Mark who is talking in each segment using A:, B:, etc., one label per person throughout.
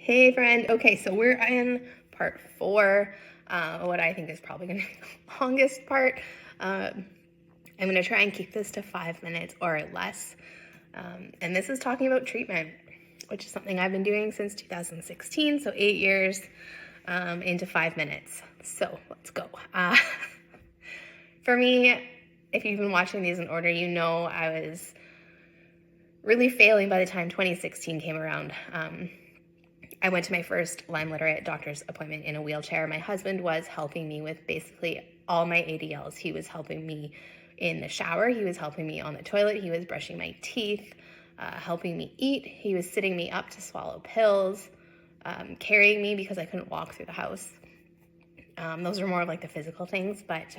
A: Hey friend. Okay, so we're in part 4, what I think is probably going to be the longest part. I'm going to try and keep this to 5 minutes or less. And this is talking about treatment, which is something I've been doing since 2016, so 8 years into 5 minutes. So let's go. For me, if you've been watching these in order, you know I was really failing by the time 2016 came around. I went to my first Lyme literate doctor's appointment in a wheelchair. My husband was helping me with basically all my ADLs. He was helping me in the shower. He was helping me on the toilet. He was brushing my teeth, helping me eat. He was sitting me up to swallow pills, carrying me because I couldn't walk through the house. Those were more of like the physical things, but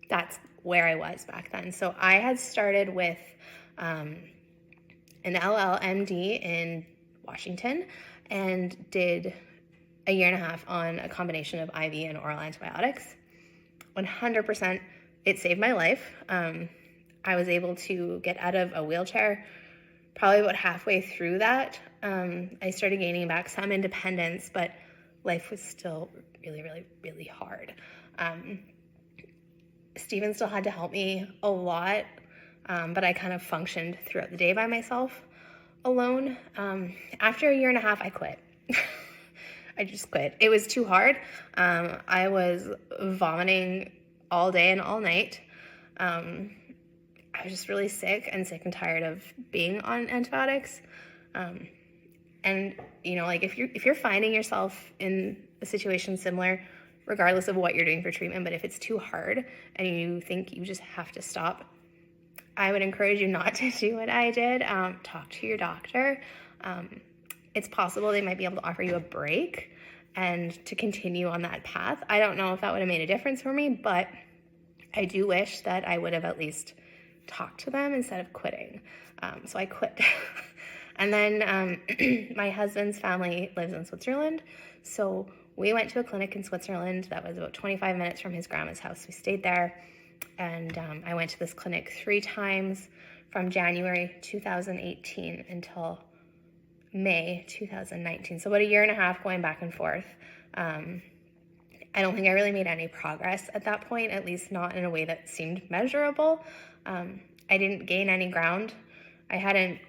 A: that's where I was back then. So I had started with an LLMD in Washington and did a year and a half on a combination of IV and oral antibiotics. 100%, it saved my life. I was able to get out of a wheelchair probably about halfway through that. I started gaining back some independence, but life was still really, really, really hard. Steven still had to help me a lot, but I kind of functioned throughout the day by myself alone. After a year and a half, I quit. I just quit. It was too hard. I was vomiting all day and all night. I was just really sick and tired of being on antibiotics. And you know, like if you're finding yourself in a situation similar, regardless of what you're doing for treatment, but if it's too hard and you think you just have to stop, I would encourage you not to do what I did. Talk to your doctor. It's possible they might be able to offer you a break and to continue on that path. I don't know if that would have made a difference for me, but I do wish that I would have at least talked to them instead of quitting. So I quit. And then my husband's family lives in Switzerland, so we went to a clinic in Switzerland that was about 25 minutes from his grandma's house. We stayed there. And I went to this clinic 3 times from January 2018 until May 2019. So about a year and a half going back and forth. I don't think I really made any progress at that point, at least not in a way that seemed measurable. I didn't gain any ground. I hadn't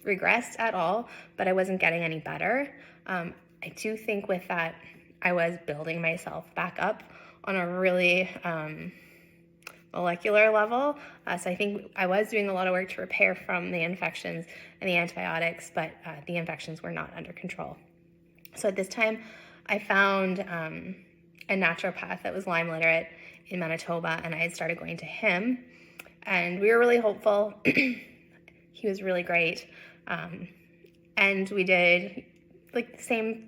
A: regressed at all, but I wasn't getting any better. I do think with that, I was building myself back up on a really molecular level. So I think I was doing a lot of work to repair from the infections and the antibiotics, but the infections were not under control. So at this time, I found a naturopath that was Lyme literate in Manitoba, and I had started going to him, and we were really hopeful. He was really great. And we did like the same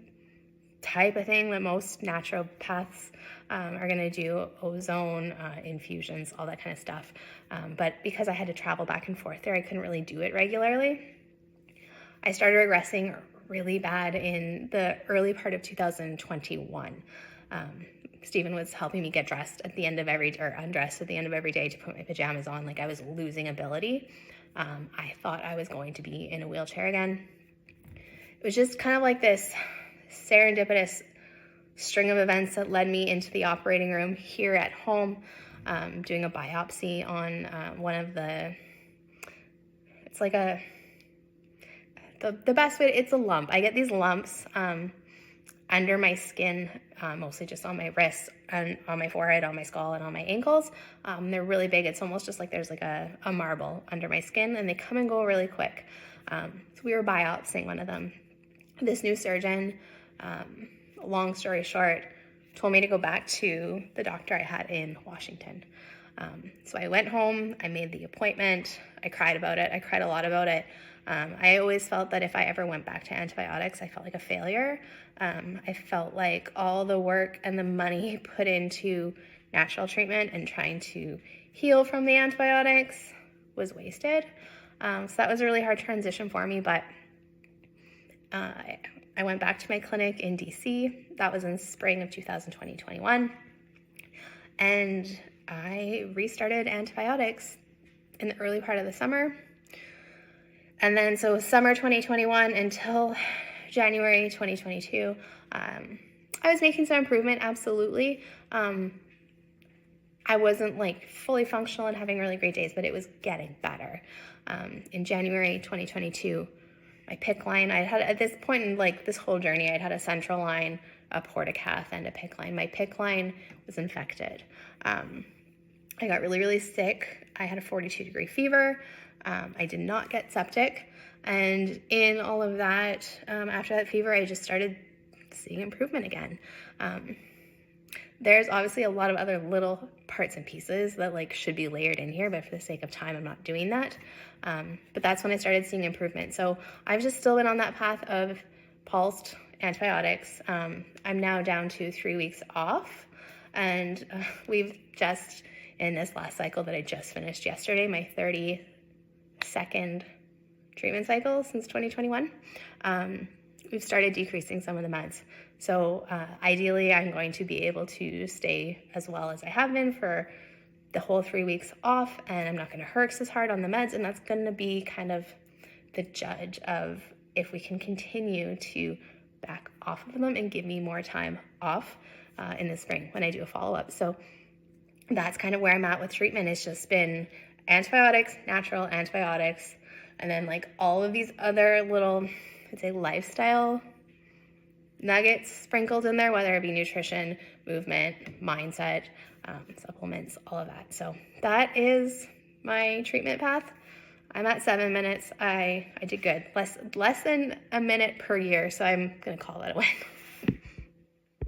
A: type of thing that most naturopaths are going to do, ozone, infusions, all that kind of stuff. But because I had to travel back and forth there, I couldn't really do it regularly. I started regressing really bad in the early part of 2021. Stephen was helping me get dressed at the end of undressed at the end of every day to put my pajamas on. Like I was losing ability. I thought I was going to be in a wheelchair again. It was just kind of like this serendipitous string of events that led me into the operating room here at home, doing a biopsy on one of the, it's like the best way, it's a lump. I get these lumps under my skin, mostly just on my wrists and on my forehead, on my skull, and on my ankles. They're really big. It's almost just like there's like a marble under my skin, and they come and go really quick. So we were biopsying one of them. This new surgeon, long story short, told me to go back to the doctor I had in Washington. So I went home, I made the appointment, I cried about it. I cried a lot about it. I always felt that if I ever went back to antibiotics, I felt like a failure. I felt like all the work and the money put into natural treatment and trying to heal from the antibiotics was wasted. So that was a really hard transition for me, but I went back to my clinic in DC. That was in spring of 2020-21. And I restarted antibiotics in the early part of the summer. And then so summer 2021 until January 2022, I was making some improvement, absolutely. I wasn't like fully functional and having really great days, but it was getting better. In January 2022, my PICC line, I had at this point in like this whole journey, I'd had a central line, a portacath, and a PICC line. My PICC line was infected. I got really, really sick. I had a 42-degree fever. I did not get septic. And in all of that, after that fever, I just started seeing improvement again. There's obviously a lot of other little parts and pieces that like should be layered in here, but for the sake of time, I'm not doing that. But that's when I started seeing improvement. So I've just still been on that path of pulsed antibiotics. I'm now down to 3 weeks off, and we've just, in this last cycle that I just finished yesterday, my 32nd treatment cycle since 2021, we've started decreasing some of the meds. So ideally, I'm going to be able to stay as well as I have been for the whole 3 weeks off, and I'm not going to herx as hard on the meds, and that's going to be kind of the judge of if we can continue to back off of them and give me more time off in the spring when I do a follow-up. So that's kind of where I'm at with treatment. It's just been antibiotics, natural antibiotics, and then like all of these other little, I'd say, lifestyle nuggets sprinkled in there, whether it be nutrition, movement, mindset, supplements, all of that. So that is my treatment path. I'm at 7 minutes. I did good. Less than a minute per year, so I'm gonna call that a win.